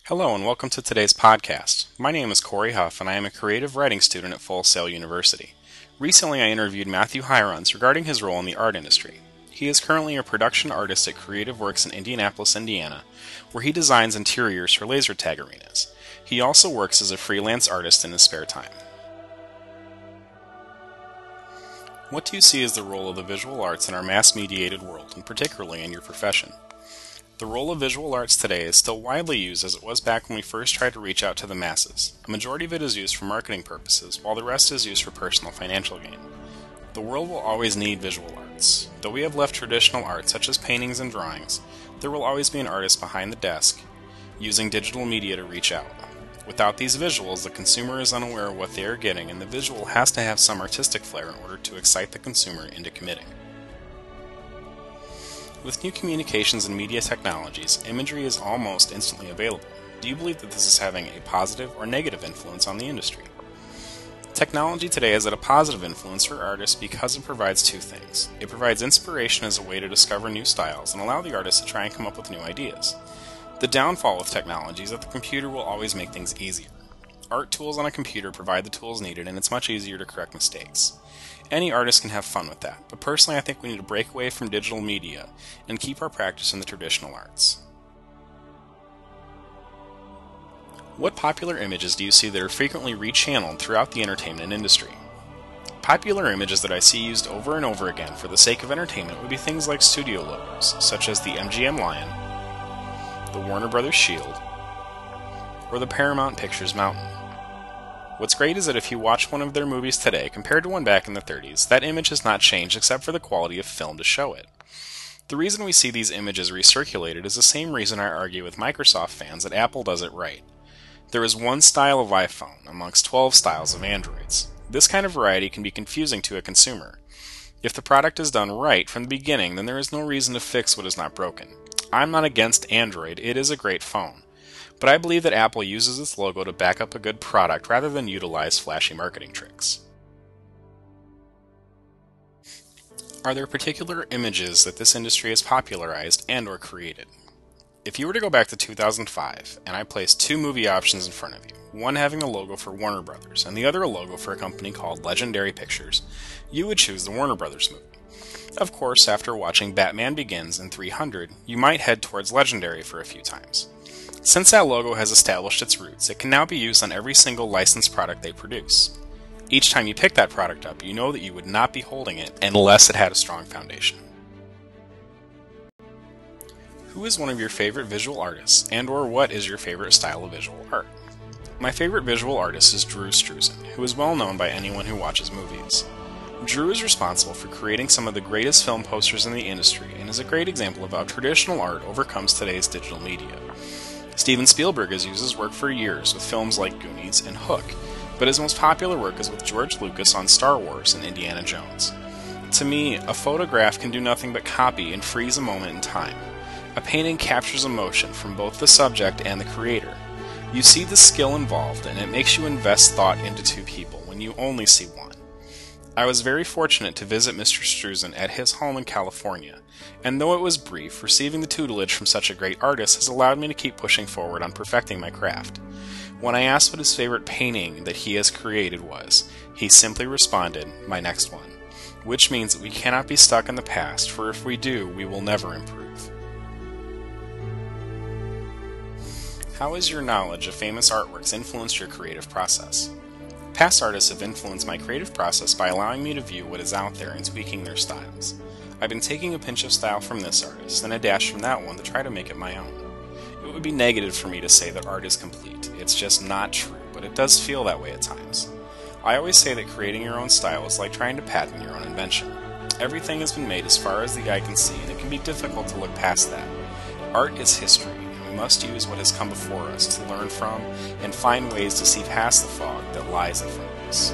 Hello and welcome to today's podcast. My name is Corey Huff and I am a creative writing student at Full Sail University. Recently I interviewed Matthew Hirons regarding his role in the art industry. He is currently a production artist at Creative Works in Indianapolis, Indiana, where he designs interiors for laser tag arenas. He also works as a freelance artist in his spare time. What do you see as the role of the visual arts in our mass-mediated world, and particularly in your profession? The role of visual arts today is still widely used as it was back when we first tried to reach out to the masses. A majority of it is used for marketing purposes, while the rest is used for personal financial gain. The world will always need visual arts. Though we have left traditional art such as paintings and drawings, there will always be an artist behind the desk, using digital media to reach out. Without these visuals, the consumer is unaware of what they are getting, and the visual has to have some artistic flair in order to excite the consumer into committing. With new communications and media technologies, imagery is almost instantly available. Do you believe that this is having a positive or negative influence on the industry? Technology today is at a positive influence for artists because it provides two things. It provides inspiration as a way to discover new styles and allow the artist to try and come up with new ideas. The downfall with technology is that the computer will always make things easier. Art tools on a computer provide the tools needed, and it's much easier to correct mistakes. Any artist can have fun with that, but personally I think we need to break away from digital media and keep our practice in the traditional arts. What popular images do you see that are frequently rechanneled throughout the entertainment industry? Popular images that I see used over and over again for the sake of entertainment would be things like studio logos, such as the MGM Lion, the Warner Brothers Shield, or the Paramount Pictures Mountain. What's great is that if you watch one of their movies today compared to one back in the 30s, that image has not changed except for the quality of film to show it. The reason we see these images recirculated is the same reason I argue with Microsoft fans that Apple does it right. There is one style of iPhone amongst 12 styles of Androids. This kind of variety can be confusing to a consumer. If the product is done right from the beginning, then there is no reason to fix what is not broken. I'm not against Android, it is a great phone. But I believe that Apple uses its logo to back up a good product rather than utilize flashy marketing tricks. Are there particular images that this industry has popularized and/or created? If you were to go back to 2005, and I placed two movie options in front of you, one having a logo for Warner Brothers and the other a logo for a company called Legendary Pictures, you would choose the Warner Brothers movie. Of course, after watching Batman Begins and 300, you might head towards Legendary for a few times. Since that logo has established its roots, it can now be used on every single licensed product they produce. Each time you pick that product up, you know that you would not be holding it unless it had a strong foundation. Who is one of your favorite visual artists, and/or what is your favorite style of visual art? My favorite visual artist is Drew Struzan, who is well known by anyone who watches movies. Drew is responsible for creating some of the greatest film posters in the industry and is a great example of how traditional art overcomes today's digital media. Steven Spielberg has used his work for years with films like Goonies and Hook, but his most popular work is with George Lucas on Star Wars and Indiana Jones. To me, a photograph can do nothing but copy and freeze a moment in time. A painting captures emotion from both the subject and the creator. You see the skill involved, and it makes you invest thought into two people when you only see one. I was very fortunate to visit Mr. Struzan at his home in California, and though it was brief, receiving the tutelage from such a great artist has allowed me to keep pushing forward on perfecting my craft. When I asked what his favorite painting that he has created was, he simply responded, "My next one," which means that we cannot be stuck in the past, for if we do, we will never improve. How has your knowledge of famous artworks influenced your creative process? Past artists have influenced my creative process by allowing me to view what is out there and tweaking their styles. I've been taking a pinch of style from this artist and a dash from that one to try to make it my own. It would be negative for me to say that art is complete. It's just not true, but it does feel that way at times. I always say that creating your own style is like trying to patent your own invention. Everything has been made as far as the eye can see, and it can be difficult to look past that. Art is history. We must use what has come before us to learn from and find ways to see past the fog that lies in front of us.